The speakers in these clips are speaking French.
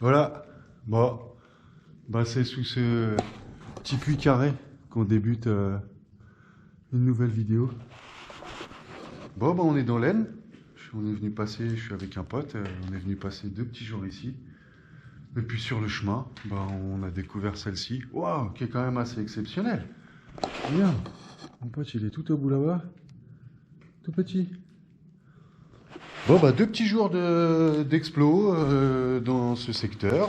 Voilà, bon, bah c'est sous ce petit puits carré qu'on débute une nouvelle vidéo. Bon, bah on est dans l'Aisne, on est venu passer, je suis avec un pote, on est venu passer 2 petits jours ici. Et puis sur le chemin, bah on a découvert celle-ci, waouh, qui est quand même assez exceptionnelle. Regarde, mon pote il est tout au bout là-bas, tout petit. Bon bah 2 petits jours d'explo dans ce secteur.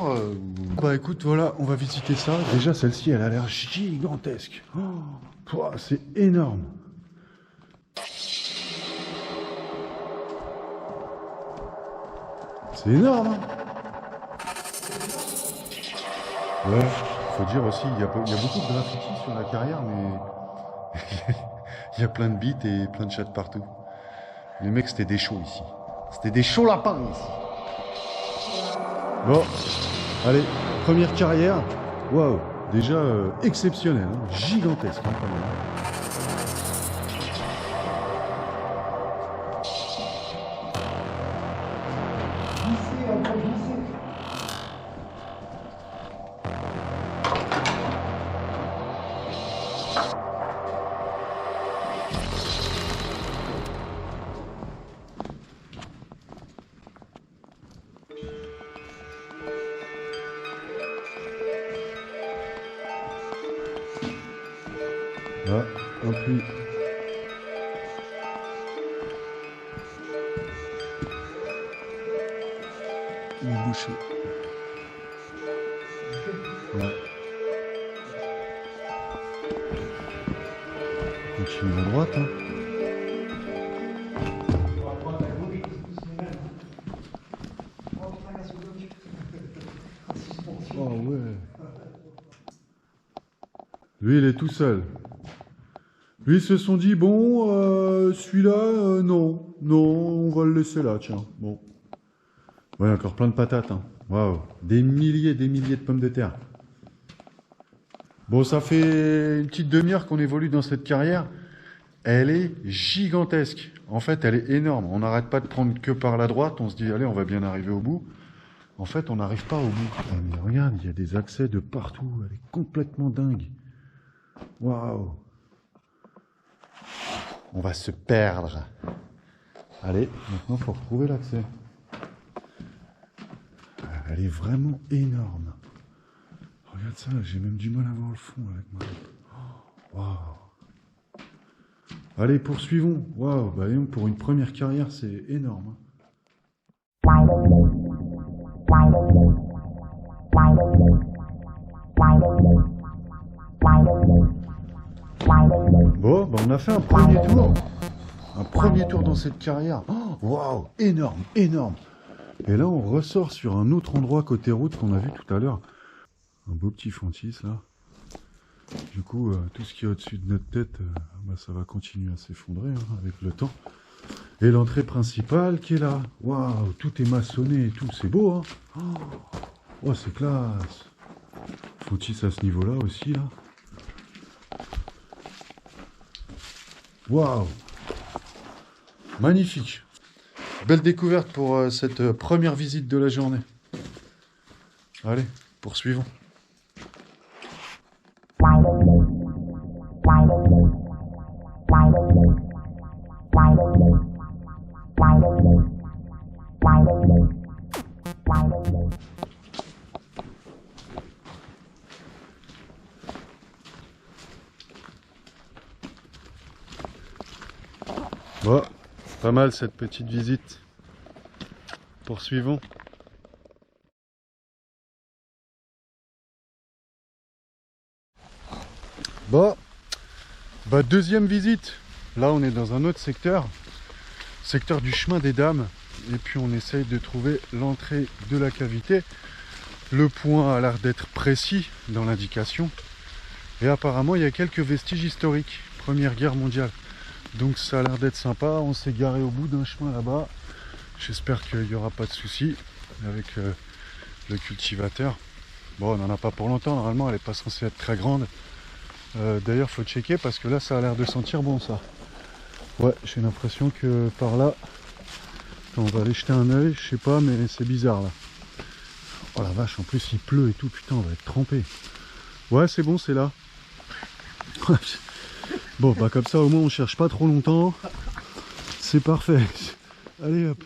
Bah écoute, voilà, on va visiter ça. Déjà celle-ci, elle a l'air gigantesque. Oh, c'est énorme. C'est énorme. Hein. Ouais, faut dire aussi, il y a beaucoup de graffiti sur la carrière, mais il y a plein de bites et plein de chats partout. Les mecs, c'était des chauds ici. C'était des chauds lapins ici. Bon, allez, première carrière. Waouh, déjà exceptionnel, hein, gigantesque hein, quand même. Là, un puits. Il est bouché. Ouais. Continue à droite. Hein. Oh ouais. Lui, il est tout seul. Lui, ils se sont dit, bon, celui-là, non, on va le laisser là, tiens. Bon. Ouais, encore plein de patates, hein. Waouh. Des milliers de pommes de terre. Bon, ça fait une petite demi-heure qu'on évolue dans cette carrière. Elle est gigantesque. En fait, elle est énorme. On n'arrête pas de prendre que par la droite. On se dit, allez, on va bien arriver au bout. En fait, on n'arrive pas au bout. Ah, mais regarde, il y a des accès de partout. Elle est complètement dingue. Waouh. On va se perdre. Allez, maintenant, il faut retrouver l'accès. Elle est vraiment énorme. Regarde ça, j'ai même du mal à voir le fond avec moi. Waouh. Allez, poursuivons. Waouh, bah, pour une première carrière, c'est énorme. Bon, bah, on a fait un premier tour. Un premier tour dans cette carrière. Waouh, énorme, énorme. Et là, on ressort sur un autre endroit côté route qu'on a vu tout à l'heure. Un beau petit fontis, là. Du coup, tout ce qui est au-dessus de notre tête, bah, ça va continuer à s'effondrer hein, avec le temps. Et l'entrée principale qui est là. Waouh, tout est maçonné et tout. C'est beau, hein. Oh, c'est classe. Fontis à ce niveau-là aussi, là. Waouh. Magnifique. Belle découverte pour cette première visite de la journée. Allez, poursuivons. Bon, pas mal cette petite visite. Poursuivons. Bon, bah deuxième visite. Là, on est dans un autre secteur du chemin des dames. Et puis, on essaye de trouver l'entrée de la cavité. Le point a l'air d'être précis dans l'indication. Et apparemment, il y a quelques vestiges historiques. Première guerre mondiale. Donc, ça a l'air d'être sympa. On s'est garé au bout d'un chemin là-bas. J'espère qu'il n'y aura pas de soucis avec le cultivateur. Bon, on n'en a pas pour longtemps. Normalement, elle n'est pas censée être très grande. D'ailleurs, faut checker parce que là, ça a l'air de sentir bon, ça. Ouais, j'ai l'impression que par là... Attends, on va aller jeter un œil. Je sais pas, mais c'est bizarre, là. Oh la vache, en plus il pleut et tout, putain, on va être trempé. Ouais, c'est bon, c'est là. Bon, bah comme ça au moins on cherche pas trop longtemps. C'est parfait. Allez hop.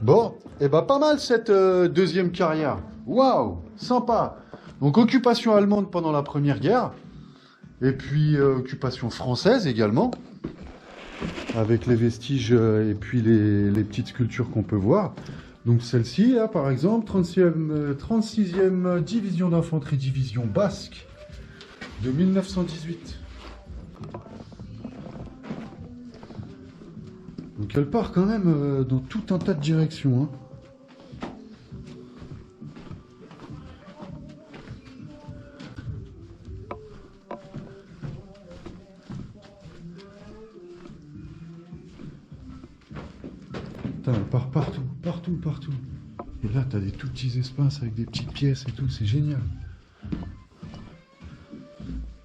Bon, et bah pas mal cette deuxième carrière. Waouh, sympa. Donc occupation allemande pendant la Première Guerre. Et puis occupation française également. Avec les vestiges et puis les petites sculptures qu'on peut voir. Donc celle-ci, là, par exemple, 36e division d'infanterie, division basque, de 1918. Donc elle part quand même dans tout un tas de directions. Hein. Putain, elle part partout, partout, partout. Et là, t'as des tout petits espaces avec des petites pièces et tout, c'est génial.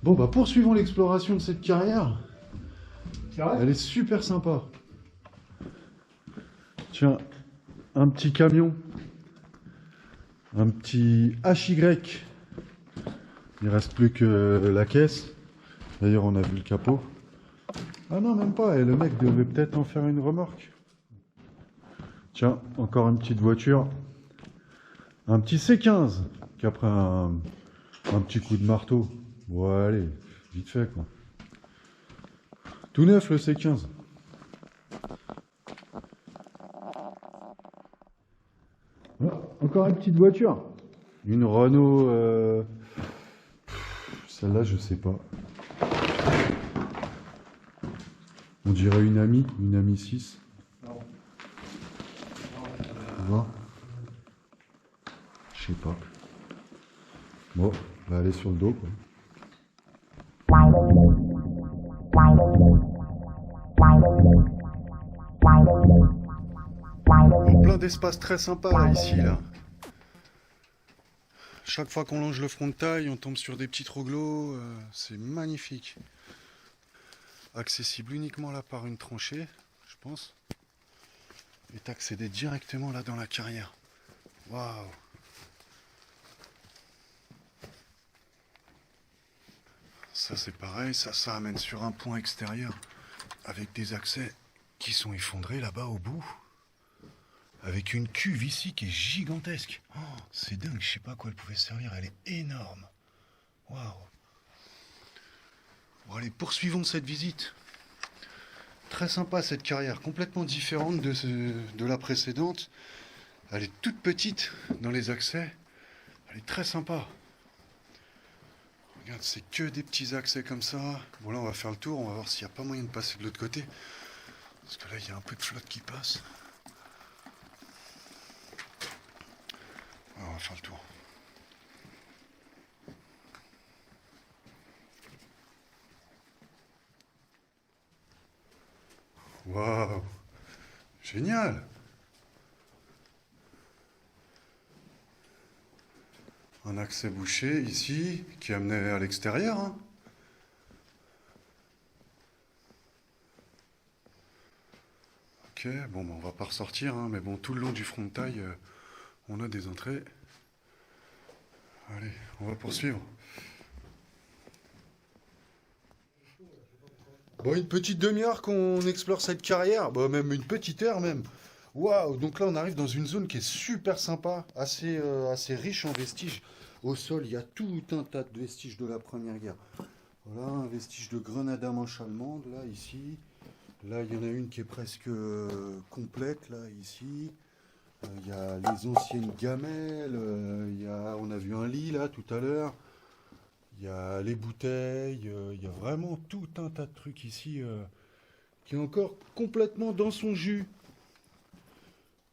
Bon, bah poursuivons l'exploration de cette carrière. Elle est super sympa. Tiens, un petit camion. Un petit HY. Il reste plus que la caisse. D'ailleurs, on a vu le capot. Ah non, même pas. Et le mec devait peut-être en faire une remorque. Tiens, encore une petite voiture. Un petit C15 qui a pris un petit coup de marteau. Bon, allez, vite fait quoi. Tout neuf le C15. Oh, encore une petite voiture. Une Renault. Celle-là, je sais pas. On dirait une Ami 6. Tu vois ? Je sais pas. Bon, on va aller sur le dos quoi. Plein d'espaces très sympas là, ici là. Chaque fois qu'on longe le front de taille, on tombe sur des petits troglots. C'est magnifique. Accessible uniquement là par une tranchée, je pense. Et t'accéder directement là dans la carrière. Waouh! Ça c'est pareil, ça amène sur un point extérieur avec des accès qui sont effondrés là-bas au bout. Avec une cuve ici qui est gigantesque. Oh, c'est dingue, je sais pas à quoi elle pouvait servir, elle est énorme. Waouh! Bon allez, poursuivons cette visite. Très sympa cette carrière, complètement différente de la précédente. Elle est toute petite dans les accès. Elle est très sympa. Regarde, c'est que des petits accès comme ça. Bon là on va faire le tour, on va voir s'il n'y a pas moyen de passer de l'autre côté. Parce que là il y a un peu de flotte qui passe. Alors, on va faire le tour. Waouh! Génial! Un accès bouché ici qui amenait à l'extérieur. Hein. Ok, bon, bah, on va pas ressortir, hein, mais bon, tout le long du front de taille, on a des entrées. Allez, on va poursuivre. Bon, une petite demi-heure qu'on explore cette carrière, bon, même une petite heure même. Waouh, donc là on arrive dans une zone qui est super sympa, assez riche en vestiges. Au sol, il y a tout un tas de vestiges de la Première Guerre. Voilà, un vestige de grenade à manche allemande, là, ici. Là, il y en a une qui est presque complète, là, ici. Il y a les anciennes gamelles, on a vu un lit, là, tout à l'heure. Il y a les bouteilles, il y a vraiment tout un tas de trucs ici qui est encore complètement dans son jus.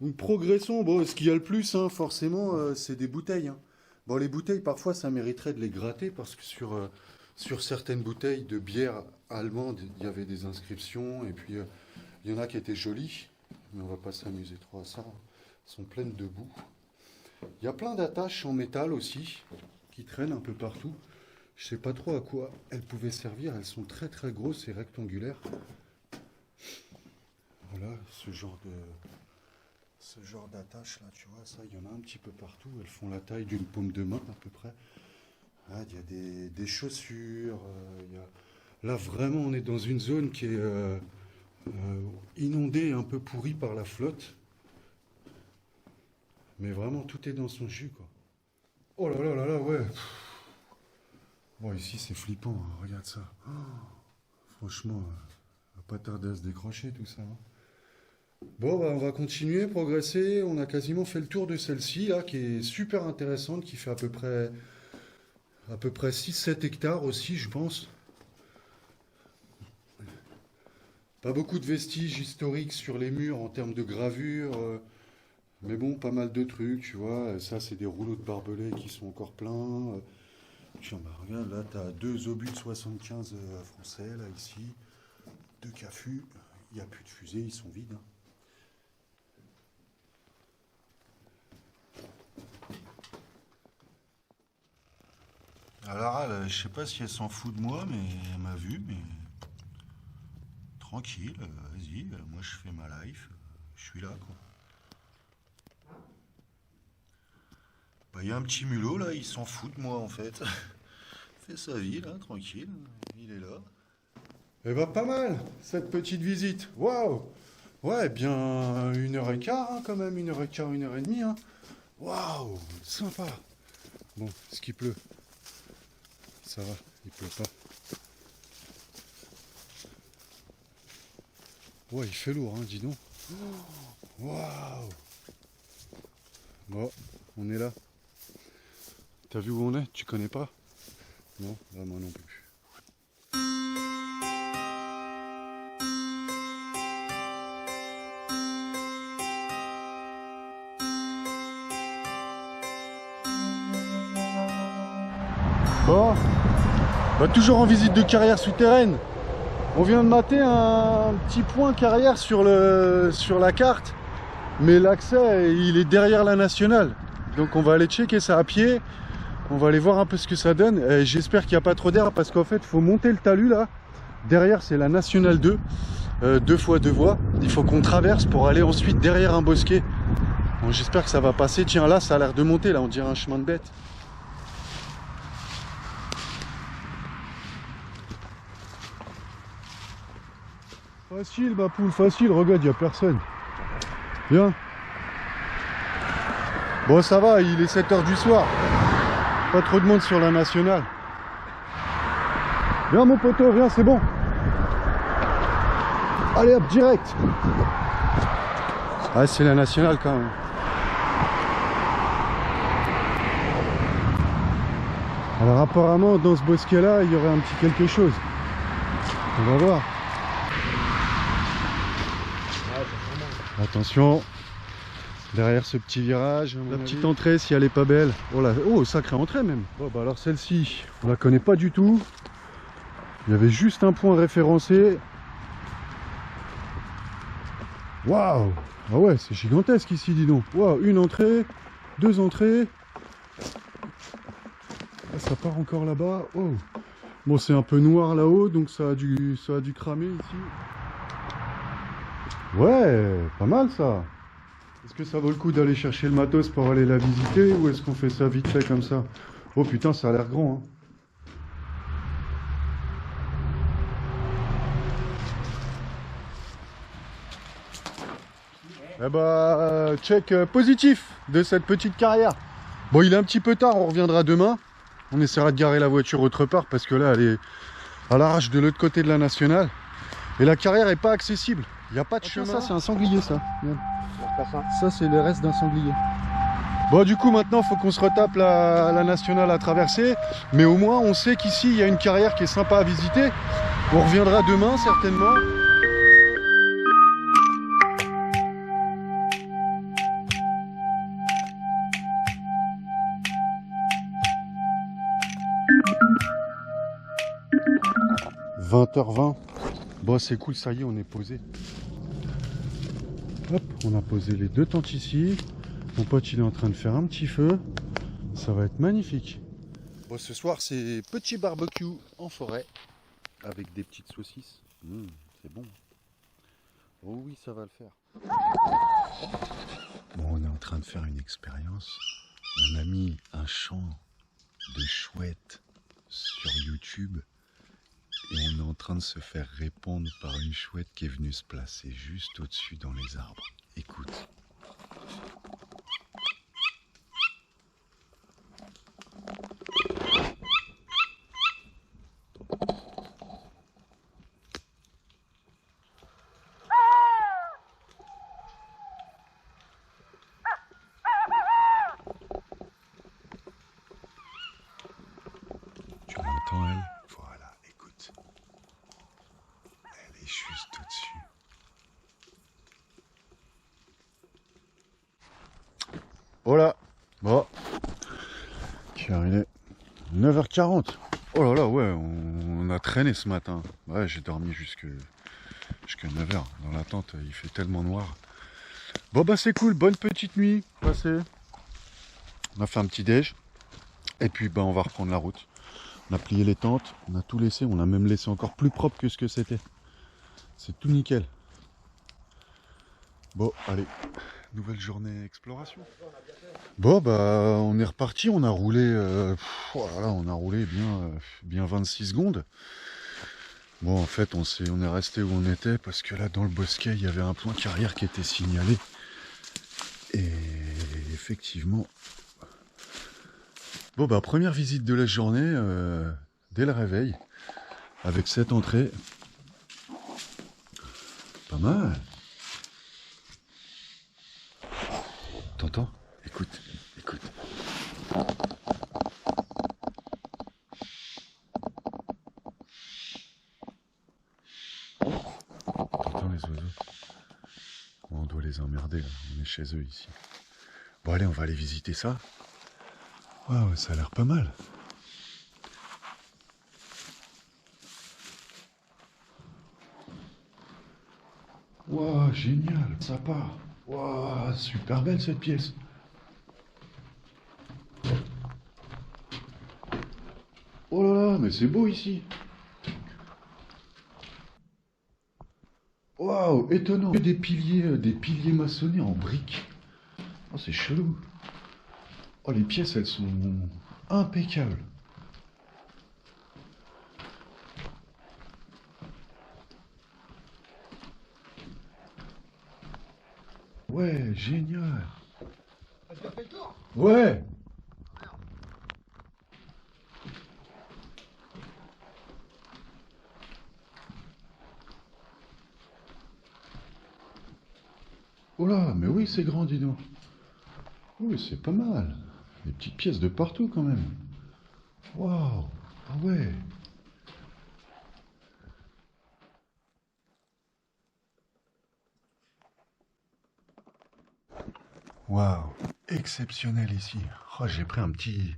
Donc progressons, bon, ce qu'il y a le plus, hein, forcément, c'est des bouteilles. Hein. Bon, les bouteilles, parfois, ça mériterait de les gratter parce que sur certaines bouteilles de bière allemande, il y avait des inscriptions et puis il y en a qui étaient jolies, mais on va pas s'amuser trop à ça. Elles sont pleines de boue. Il y a plein d'attaches en métal aussi qui traînent un peu partout. Je sais pas trop à quoi elles pouvaient servir. Elles sont très très grosses et rectangulaires. Voilà, Ce genre d'attache là, tu vois, ça, il y en a un petit peu partout. Elles font la taille d'une paume de main à peu près. Ah, il y a des chaussures. Là, vraiment, on est dans une zone qui est inondée, un peu pourrie par la flotte. Mais vraiment, tout est dans son jus, quoi. Oh là là là là, ouais. Bon, ici, c'est flippant, hein. Regarde ça. Oh, franchement, va pas tarder à se décrocher tout ça, hein. Bon, bah, on va continuer, progresser. On a quasiment fait le tour de celle-ci, là, qui est super intéressante, qui fait à peu près 6-7 hectares aussi, je pense. Pas beaucoup de vestiges historiques sur les murs en termes de gravure, mais bon, pas mal de trucs, tu vois. Ça, c'est des rouleaux de barbelés qui sont encore pleins. Tiens, bah, regarde, là, tu as 2 obus de 75 français, là, ici. 2 CAFU. Il n'y a plus de fusées, ils sont vides, hein. Alors, elle, je sais pas si elle s'en fout de moi, mais elle m'a vu, mais tranquille, vas-y, moi je fais ma life, je suis là, quoi. Bah, il y a un petit mulot, là, il s'en fout de moi, en fait. Il fait sa vie, là, tranquille, il est là. Eh ben, pas mal, cette petite visite, waouh! Ouais, bien 1h15, hein, quand même, 1h15, 1h30, hein. Waouh, sympa. Bon, est-ce qu'il pleut? Ça va, il pleut pas. Ouais, il fait lourd, hein, dis donc. Waouh! Bon, on est là. T'as vu où on est? Tu connais pas? Non, bah moi non plus. Bon, bah toujours en visite de carrière souterraine. On vient de mater un petit point carrière sur la carte, mais l'accès il est derrière la nationale. Donc on va aller checker ça à pied. On va aller voir un peu ce que ça donne. J'espère qu'il n'y a pas trop d'air parce qu'en fait il faut monter le talus là. Derrière c'est la nationale 2, 2 fois 2 voies. Il faut qu'on traverse pour aller ensuite derrière un bosquet. Bon, j'espère que ça va passer. Tiens, là ça a l'air de monter, là on dirait un chemin de bête. Facile ma poule, facile, regarde, il n'y a personne. Viens. Bon ça va, il est 7 h du soir. Pas trop de monde sur la nationale. Viens mon poteau, viens, c'est bon. Allez hop, direct. Ah, c'est la nationale quand même. Alors apparemment dans ce bosquet là il y aurait un petit quelque chose. On va voir. Attention, derrière ce petit virage, la petite entrée si elle est pas belle. Oh là, oh sacrée entrée même. Bon bah alors celle-ci, on la connaît pas du tout. Il y avait juste un point référencé. Waouh! Ah ouais, c'est gigantesque ici, dis donc. Waouh, une entrée, 2 entrées. Ah, ça part encore là-bas. Oh. Bon, c'est un peu noir là-haut, donc ça a dû cramer ici. Ouais, pas mal ça. Est-ce que ça vaut le coup d'aller chercher le matos pour aller la visiter ou est-ce qu'on fait ça vite fait comme ça? Oh putain, ça a l'air grand, hein. Eh bah, check positif de cette petite carrière. Bon, il est un petit peu tard, on reviendra demain. On essaiera de garer la voiture autre part parce que là, elle est à l'arrache de l'autre côté de la nationale. Et la carrière n'est pas accessible. Il n'y a pas de chemin. Ça, c'est un sanglier, ça. Ça, c'est le reste d'un sanglier. Bon, du coup, maintenant, il faut qu'on se retape la nationale à traverser. Mais au moins, on sait qu'ici, il y a une carrière qui est sympa à visiter. On reviendra demain, certainement. « 20h20. Bon, c'est cool, ça y est, on est posé. Hop, on a posé les 2 tentes ici. Mon pote, il est en train de faire un petit feu. Ça va être magnifique. Bon, ce soir, c'est petit barbecue en forêt. Avec des petites saucisses. C'est bon. Oh oui, ça va le faire. Bon, on est en train de faire une expérience. On a mis un chant de chouette sur YouTube et on est en train de se faire répondre par une chouette qui est venue se placer juste au-dessus dans les arbres. Écoute. Tu l'entends, elle? Voilà, écoute. Elle est juste au-dessus. Voilà. Bon. Il est 9h40. Oh là là, ouais, on a traîné ce matin. Ouais, j'ai dormi jusqu'à 9h. Dans la tente, il fait tellement noir. Bon bah c'est cool, bonne petite nuit. Passez. On a fait un petit déj. Et puis bah on va reprendre la route. On a plié les tentes, on a tout laissé, on a même laissé encore plus propre que ce que c'était. C'est tout nickel. Bon, allez, nouvelle journée exploration. Bon, bah, on est reparti, on a roulé, voilà, on a roulé bien 26 secondes. Bon, en fait, on est resté où on était parce que là, dans le bosquet, il y avait un point carrière qui était signalé. Et effectivement, bon, bah, première visite de la journée, dès le réveil, avec cette entrée. Pas mal. T'entends? Écoute, écoute. T'entends les oiseaux? Bon, on doit les emmerder, là. On est chez eux ici. Bon, allez, on va aller visiter ça. Waouh, ça a l'air pas mal. Waouh, génial, ça part. Waouh, super belle cette pièce. Oh là là, mais c'est beau ici. Waouh, étonnant. Des piliers maçonnés en briques. Oh, c'est chelou. Oh, les pièces, elles sont impeccables. Ouais, génial. Ouais. Oh là, mais oui, c'est grand, dis donc. Oui, c'est pas mal. Des petites pièces de partout quand même. Waouh. Ah ouais. Waouh. Exceptionnel ici. Oh, j'ai pris un petit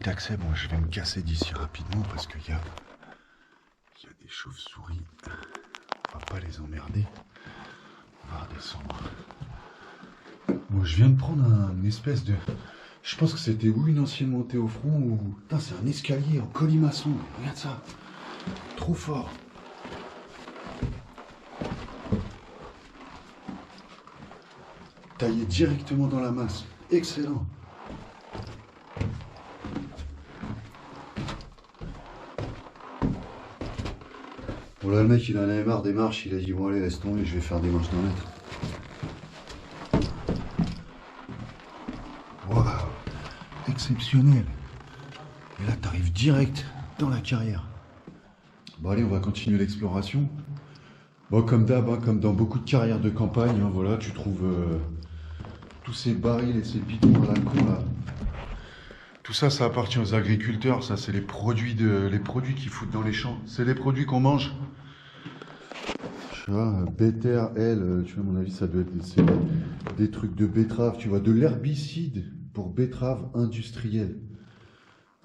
accès. Bon, je vais me casser d'ici rapidement parce qu'il y a des chauves-souris. On va pas les emmerder. On va redescendre. Bon, je viens de prendre une espèce de... Je pense que c'était ou une ancienne montée au front ou... Putain, c'est un escalier en colimaçon. Regarde ça. Trop fort. Taillé directement dans la masse. Excellent. Bon là, le mec, il en avait marre des marches. Il a dit, bon allez, laisse tomber, je vais faire des marches d'un mètre. Waouh. Exceptionnel. Et là, t'arrives direct dans la carrière. Bon allez, on va continuer l'exploration. Bon, comme d'hab, hein, comme dans beaucoup de carrières de campagne, hein, voilà, tu trouves tous ces barils et ces bidons à la con là. Tout ça, ça appartient aux agriculteurs. Ça, c'est les produits qu'ils foutent dans les champs. C'est les produits qu'on mange. Tu vois, Better, tu vois, à mon avis, ça doit être des trucs de betterave. Tu vois, de l'herbicide pour betterave industrielle.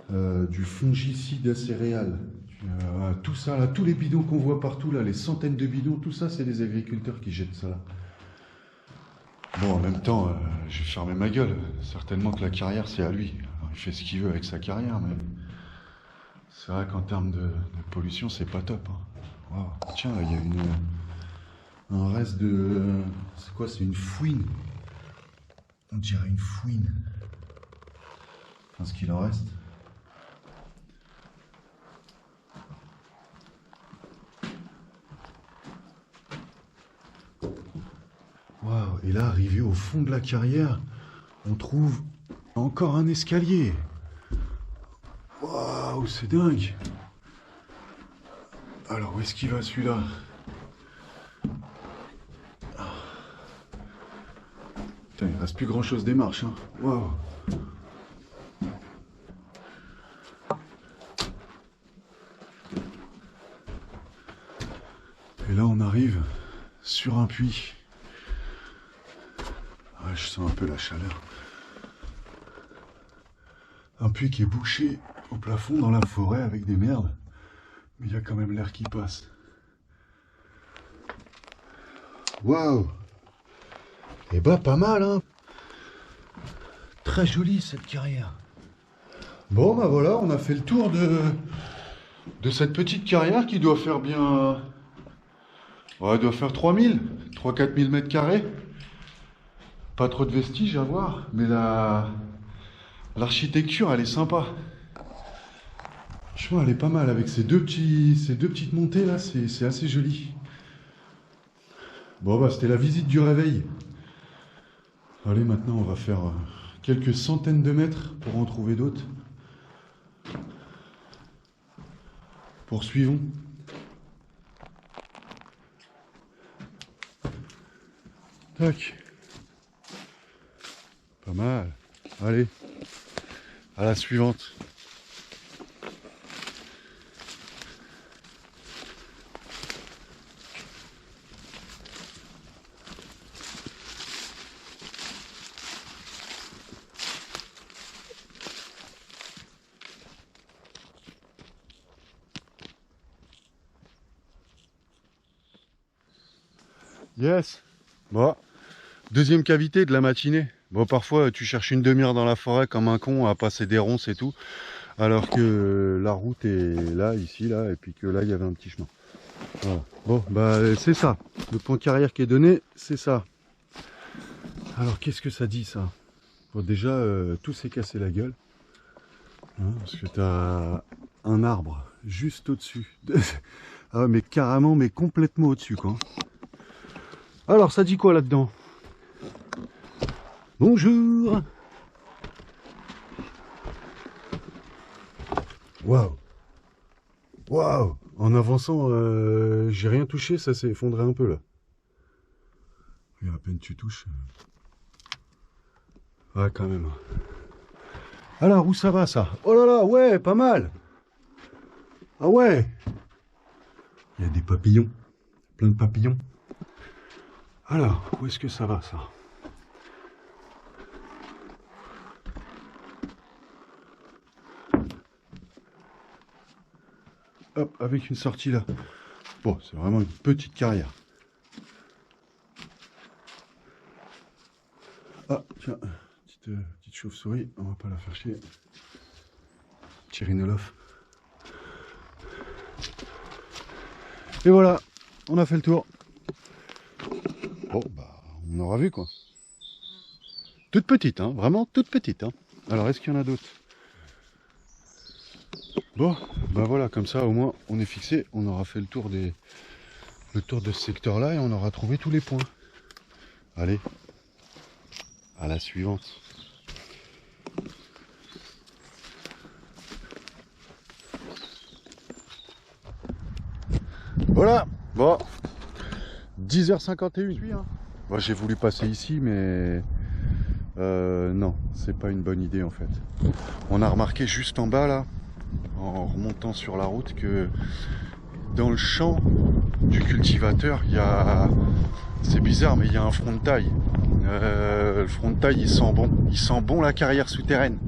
Du fongicide à céréales. Tout ça, là, tous les bidons qu'on voit partout, là, les centaines de bidons, tout ça, c'est des agriculteurs qui jettent ça là. Bon, en même temps, je vais fermer ma gueule. Certainement que la carrière, c'est à lui. Alors, il fait ce qu'il veut avec sa carrière, mais c'est vrai qu'en termes de pollution, c'est pas top. Hein. Wow. Tiens, là, il y a Un reste de... C'est quoi? C'est une fouine. On dirait une fouine. Enfin, ce qu'il en reste. Waouh! Et là, arrivé au fond de la carrière, on trouve encore un escalier. Waouh, c'est dingue! Alors, où est-ce qu'il va celui-là? Putain, il reste plus grand-chose des marches. Hein. Waouh! Et là, on arrive sur un puits. Ah, je sens un peu la chaleur. Un puits qui est bouché au plafond dans la forêt avec des merdes. Mais il y a quand même l'air qui passe. Waouh! Eh bah, pas mal, hein? Très jolie cette carrière. Bon, bah voilà, on a fait le tour de cette petite carrière qui doit faire bien... Ouais, elle doit faire 3-4 000 mètres carrés. Pas trop de vestiges à voir, mais l'architecture, elle est sympa. Franchement, elle est pas mal. Avec ces deux petites montées là, c'est assez joli. Bon, bah, c'était la visite du réveil. Allez, maintenant, on va faire quelques centaines de mètres pour en trouver d'autres. Poursuivons. Tac. Pas mal. Allez, à la suivante. Yes. Bon, deuxième cavité de la matinée. Bon, parfois tu cherches une demi-heure dans la forêt comme un con à passer des ronces et tout, alors que la route est là, ici, là, et puis que là il y avait un petit chemin. Voilà. Bon, bah c'est ça. Le point carrière qui est donné, c'est ça. Alors qu'est-ce que ça dit ça? Bon, déjà, tout s'est cassé la gueule. Hein, parce que tu as un arbre juste au-dessus. Ah, mais carrément, mais complètement au-dessus, quoi. Alors, ça dit quoi là-dedans? Bonjour. Waouh. Waouh. En avançant, j'ai rien touché, ça s'est effondré un peu là. Et à peine tu touches. Ouais, quand même. Alors, où ça va ça? Oh là là, ouais, pas mal. Ah ouais. Il y a des papillons. Plein de papillons. Alors, où est-ce que ça va ça? Hop, avec une sortie là. Bon, c'est vraiment une petite carrière. Ah, tiens, petite chauve-souris, on va pas la faire chier. Tchirinolof. Et voilà, on a fait le tour. Bon, bah, on aura vu quoi. Toute petite, hein, vraiment toute petite. Hein. Alors, est-ce qu'il y en a d'autres? Bon, bah voilà, comme ça au moins on est fixé, on aura fait le tour de ce secteur-là et on aura trouvé tous les points. Allez, à la suivante. Voilà, bon, 10h51. Bon, j'ai voulu passer ici, mais non, c'est pas une bonne idée en fait. On a remarqué juste en bas là, en remontant sur la route, que dans le champ du cultivateur, il y a, c'est bizarre, mais il y a un front de taille. Le front de taille, il sent bon la carrière souterraine.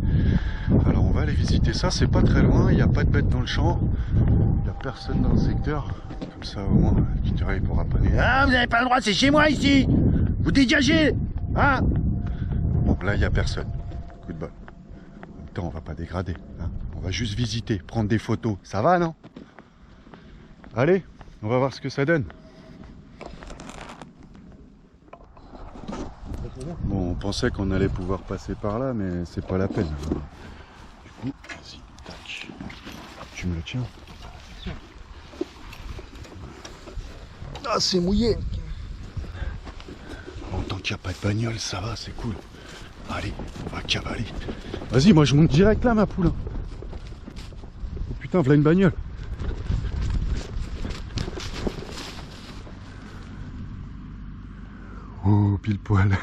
Alors on va aller visiter ça, c'est pas très loin, il n'y a pas de bêtes dans le champ, il n'y a personne dans le secteur. Comme ça au moins, tu dirais, il pourra pas dire ah, vous n'avez pas le droit, c'est chez moi ici, vous dégagez, hein. Bon, là il n'y a personne, coup de bol. En même temps, on va pas dégrader, hein. On va juste visiter, prendre des photos, ça va non? Allez, on va voir ce que ça donne. pensait qu'on allait pouvoir passer par là, mais c'est pas la peine. Du coup, vas-y, tac. Tu me le tiens. Ah, c'est mouillé. Bon, tant qu'il n'y a pas de bagnole, ça va, c'est cool. Allez, on va cavaler. Vas-y, moi je monte direct là, ma poule. Oh putain, voilà une bagnole. Oh, pile poil.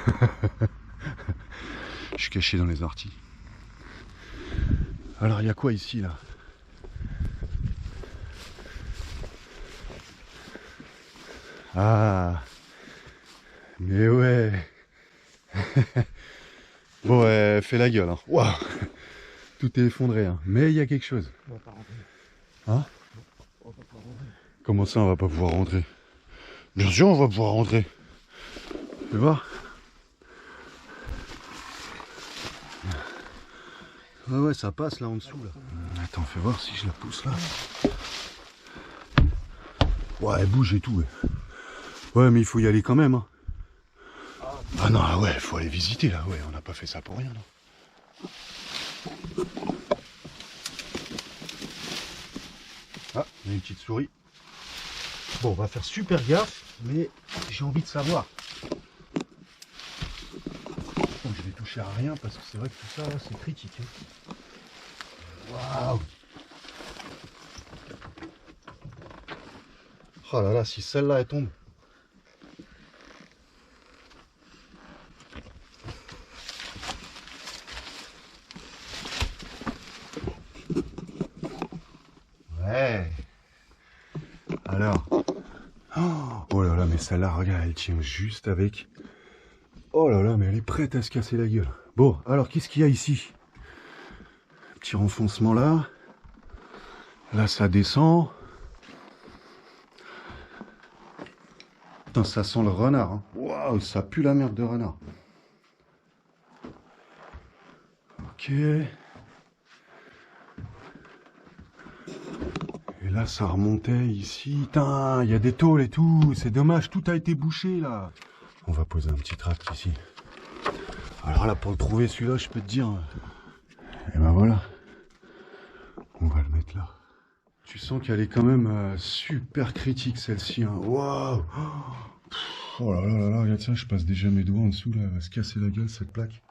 Je suis caché dans les orties. Alors, il y a quoi ici, là? Ah, mais ouais. Bon, fais la gueule. Hein. Waouh, tout est effondré. Hein. Mais il y a quelque chose. On va pas rentrer. Hein? On va pas pouvoir rentrer. Comment ça, on va pas pouvoir rentrer? Bien sûr, on va pouvoir rentrer. Tu vois? Ah ouais, ça passe là en dessous. Là. Attends, fais voir si je la pousse là. Ouais, elle bouge et tout. Ouais, mais il faut y aller quand même. Hein. Ah non, ouais, il faut aller visiter là. Ouais, on n'a pas fait ça pour rien. Là. Ah, il y a une petite souris. Bon, on va faire super gaffe, mais j'ai envie de savoir. Donc, je vais toucher à rien parce que c'est vrai que tout ça là, c'est critique. Hein. Waouh! Oh là là, si celle-là elle tombe. Ouais. Alors. Oh là là, mais celle-là, regarde, elle tient juste avec. Oh là là, mais elle est prête à se casser la gueule. Bon, alors qu'est-ce qu'il y a ici? Petit renfoncement là. Là, ça descend. Putain, ça sent le renard. Hein. Waouh, ça pue la merde de renard. Ok. Et là, ça remontait ici. Putain, il y a des tôles et tout. C'est dommage, tout a été bouché là. On va poser un petit tract ici. Alors là, pour le trouver celui-là, je peux te dire. Et ben voilà. On va le mettre là. Tu sens qu'elle est quand même super critique celle-ci. Hein. Waouh! Oh là là là là, regarde ça, je passe déjà mes doigts en dessous là. Elle va se casser la gueule cette plaque.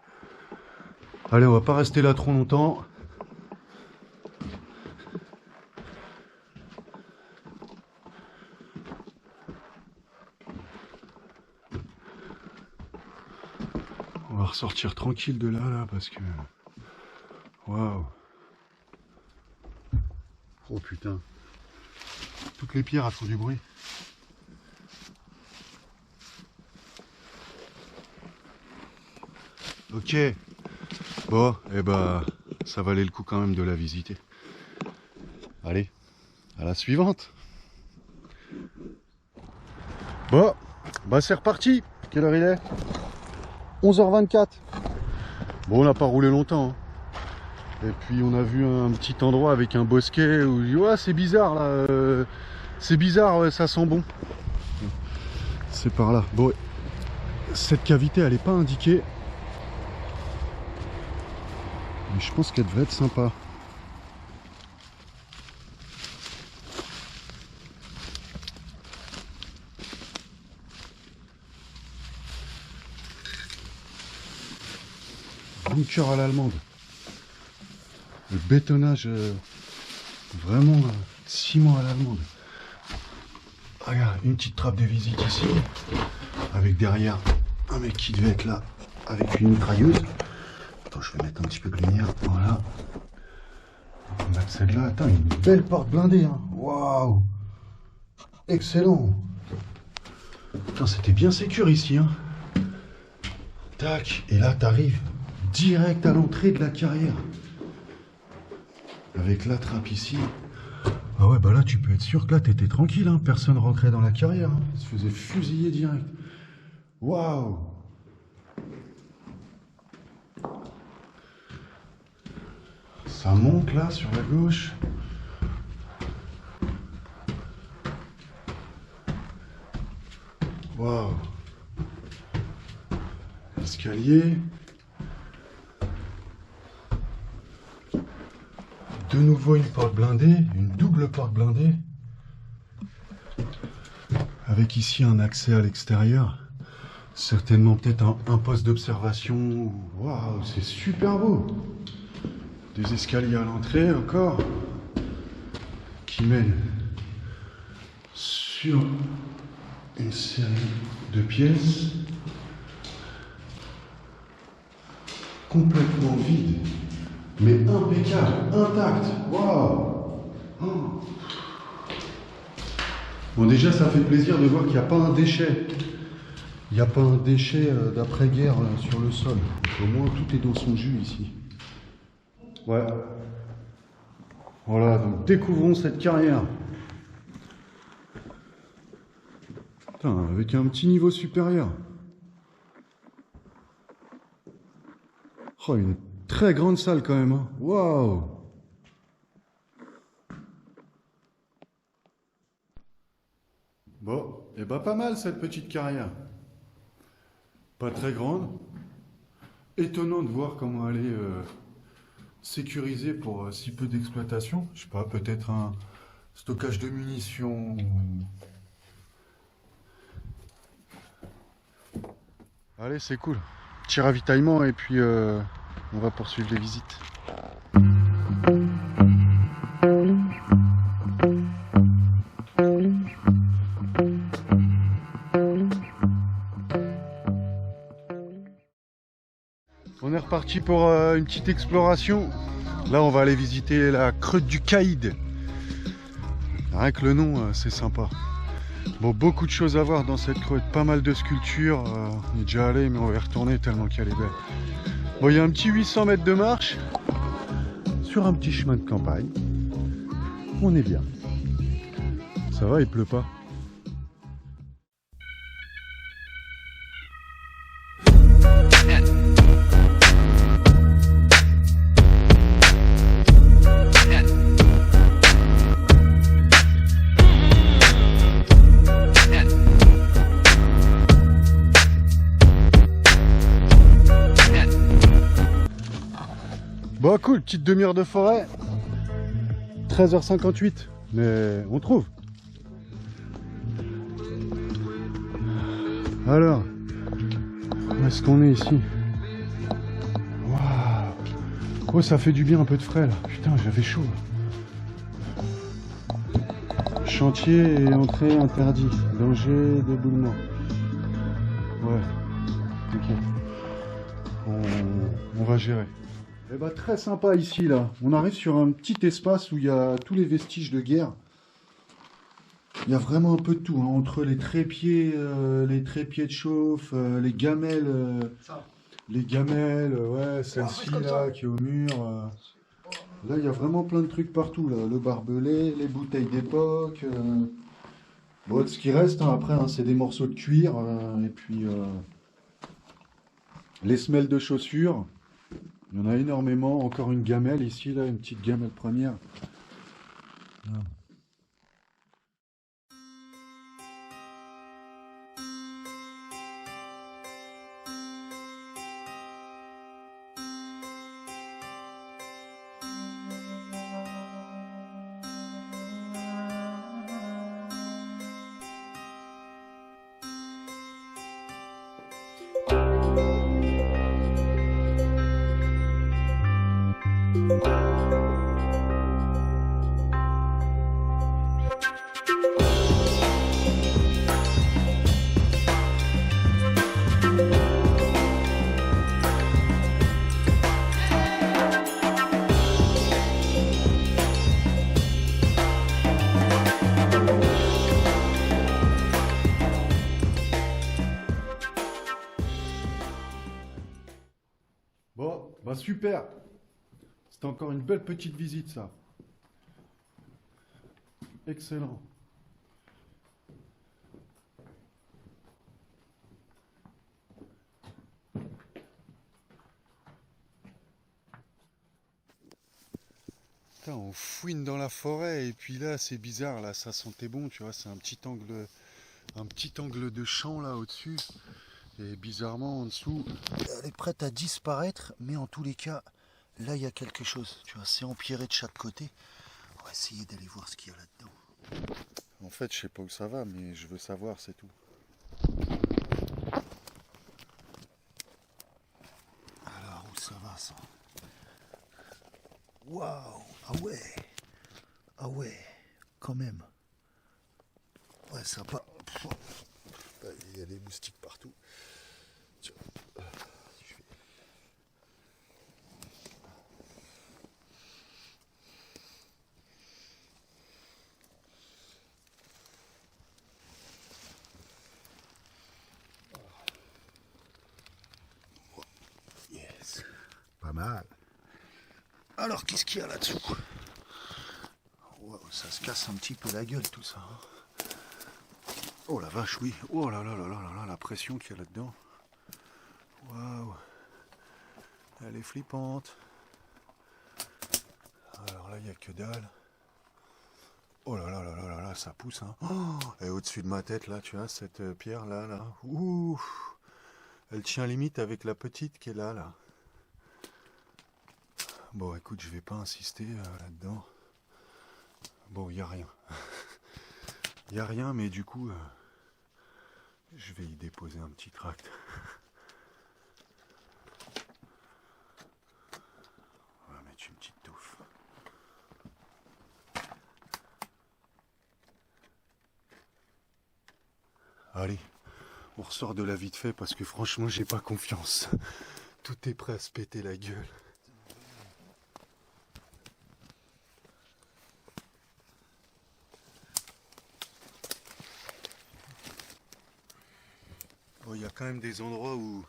Allez, on va pas rester là trop longtemps. On va ressortir tranquille de là parce que... Waouh! Oh putain! Toutes les pierres elles font du bruit. Ok. Bon, et bah, ça valait le coup quand même de la visiter. Allez, à la suivante. Bon, bah c'est reparti. Quelle heure il est? 11h24. Bon, on n'a pas roulé longtemps. Hein. Et puis on a vu un petit endroit avec un bosquet où je dis ouais c'est bizarre là. C'est bizarre, ouais, ça sent bon. C'est par là. Bon, cette cavité elle est pas indiquée. Mais je pense qu'elle devrait être sympa. Bunker à l'allemande. Le bétonnage vraiment ciment à l'allemande. Regarde, une petite trappe de visite ici. Avec derrière un mec qui devait être là avec une mitrailleuse. Attends, je vais mettre un petit peu de lumière. Voilà. On va mettre celle-là. Attends, une belle porte blindée. Hein. Waouh! Excellent! Putain, c'était bien sécure ici. Hein. Tac. Et là, t'arrives direct à l'entrée de la carrière. Avec la trappe ici. Ah ouais, bah là, tu peux être sûr que là, t'étais tranquille. Hein. Personne rentrait dans la carrière. Hein. Il se faisait fusiller direct. Waouh! Ça monte là sur la gauche. Waouh! Est-ce escaliers. De nouveau une porte blindée, une double porte blindée. Avec ici un accès à l'extérieur. Certainement peut-être un poste d'observation. Waouh, c'est super beau. Des escaliers à l'entrée encore. Qui mènent sur une série de pièces. Complètement vides. Mais impeccable, intact. Waouh. Oh. Bon, déjà, ça fait plaisir de voir qu'il n'y a pas un déchet. Il n'y a pas un déchet d'après-guerre sur le sol. Au moins, tout est dans son jus ici. Ouais. Voilà, donc découvrons cette carrière. Putain, avec un petit niveau supérieur. Oh, une très grande salle quand même. Hein. Waouh. Bon, et bah pas mal cette petite carrière. Pas très grande. Étonnant de voir comment elle est sécurisée pour si peu d'exploitation. Je sais pas, peut-être un stockage de munitions. Allez, c'est cool. Petit ravitaillement et puis on va poursuivre les visites. On est reparti pour une petite exploration. Là, on va aller visiter la Creute du Caïd. Rien que le nom, c'est sympa. Bon, beaucoup de choses à voir dans cette creute. Pas mal de sculptures. On est déjà allé, mais on va y retourner tellement qu'elle est belle. Bon, il y a un petit 800 mètres de marche sur un petit chemin de campagne. On est bien. Ça va, il pleut pas. Bon, cool, petite demi-heure de forêt. 13h58, mais on trouve. Alors, où est-ce qu'on est ici? Waouh. Oh, ça fait du bien un peu de frais là. Putain, j'avais chaud. Chantier et entrée interdit. Danger d'éboulement. Ouais. Ok. On va gérer. Eh ben, très sympa ici là. On arrive sur un petit espace où il y a tous les vestiges de guerre. Il y a vraiment un peu de tout, hein, entre les trépieds de chauffe, les gamelles, ouais, celle-ci là qui est au mur. Là, il y a vraiment plein de trucs partout là. Le barbelé, les bouteilles d'époque. Bon, ce qui reste hein, après, hein, c'est des morceaux de cuir et puis les semelles de chaussures. Il y en a énormément. Encore une gamelle ici, là, une petite gamelle première. Là. Bon, bah super. C'était encore une belle petite visite ça. Excellent. Putain, on fouine dans la forêt et puis là c'est bizarre, là ça sentait bon, tu vois, c'est un petit angle de champ là au-dessus. Et bizarrement, en dessous, elle est prête à disparaître, mais en tous les cas, là, il y a quelque chose. Tu vois, c'est empierré de chaque côté. On va essayer d'aller voir ce qu'il y a là-dedans. En fait, je sais pas où ça va, mais je veux savoir, c'est tout. Alors, où ça va, ça? Waouh! Ah ouais! Ah ouais! Quand même! Ouais, sympa. Il y a des moustiques partout. Tiens. Yes. Pas mal. Alors, qu'est-ce qu'il y a là-dessous? Wow, ça se casse un petit peu la gueule, tout ça. Hein. Oh la vache, oui. Oh là là là là là là, la pression qu'il y a là-dedans. Waouh. Elle est flippante. Alors là, il n'y a que dalle. Oh là là là là là là, ça pousse. Hein. Oh, et au-dessus de ma tête, là, tu vois, cette pierre là, là. Ouh. Elle tient limite avec la petite qui est là, là. Bon, écoute, je vais pas insister là-dedans. Bon, il n'y a rien. Il n'y a rien, mais du coup, je vais y déposer un petit tract. On va mettre une petite touffe. Allez, on ressort de là vite fait parce que franchement, j'ai pas confiance. Tout est prêt à se péter la gueule. Bon, il y a quand même des endroits où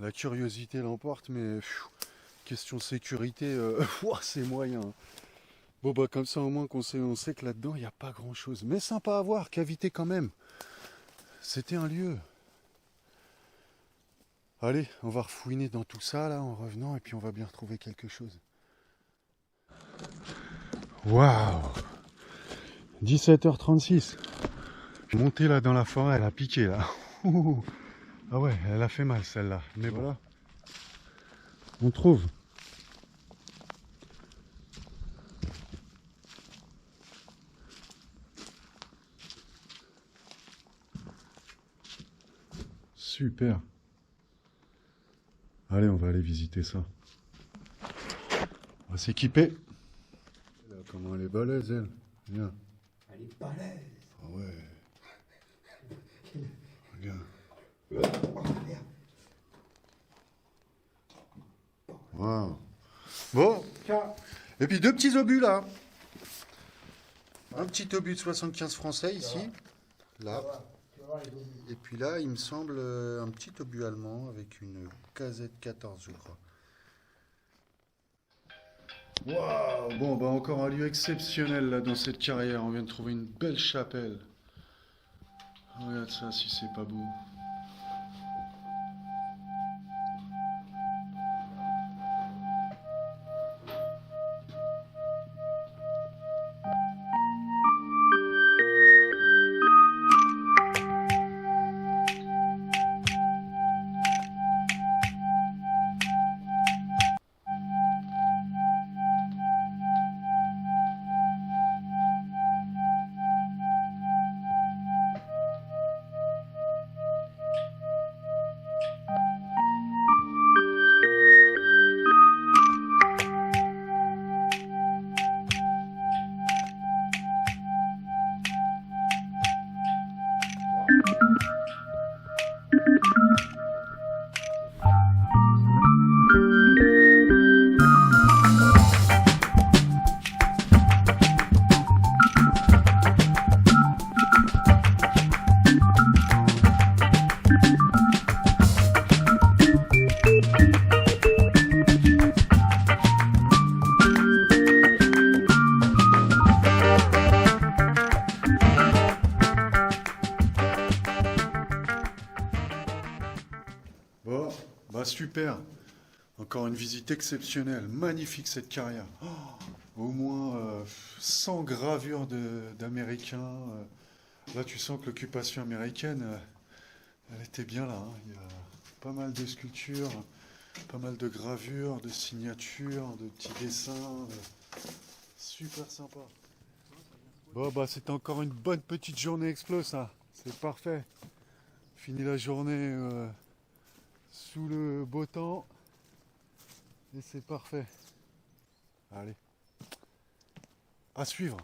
la curiosité l'emporte, mais question sécurité, c'est moyen. Bon bah comme ça au moins on sait que là-dedans il n'y a pas grand chose. Mais sympa à voir, cavité quand même. C'était un lieu. Allez, on va refouiner dans tout ça là en revenant et puis on va bien retrouver quelque chose. Waouh, 17h36. Montée là dans la forêt, elle a piqué là. Ah ouais, elle a fait mal celle-là. Mais voilà. On trouve. Super. Allez, on va aller visiter ça. On va s'équiper. Comment elle est balèze, elle. Viens. Elle est balèze. Ah ouais. Regarde. Wow. Bon. Et puis 2 petits obus là. Un petit obus de 75 français ici. Là. Et puis là, il me semble un petit obus allemand avec une KZ14, je crois. Waouh! Bon, bah encore un lieu exceptionnel là dans cette carrière. On vient de trouver une belle chapelle. Regarde ça, si c'est pas beau. Bon, bah super. Encore une visite exceptionnelle. Magnifique cette carrière. Oh, au moins 100 gravures d'Américains. Là, tu sens que l'occupation américaine, Elle était bien là, hein. Il y a pas mal de sculptures, pas mal de gravures, de signatures, de petits dessins. Super sympa. Bon bah c'était encore une bonne petite journée Explo ça. C'est parfait. Fini la journée sous le beau temps. Et c'est parfait. Allez. À suivre.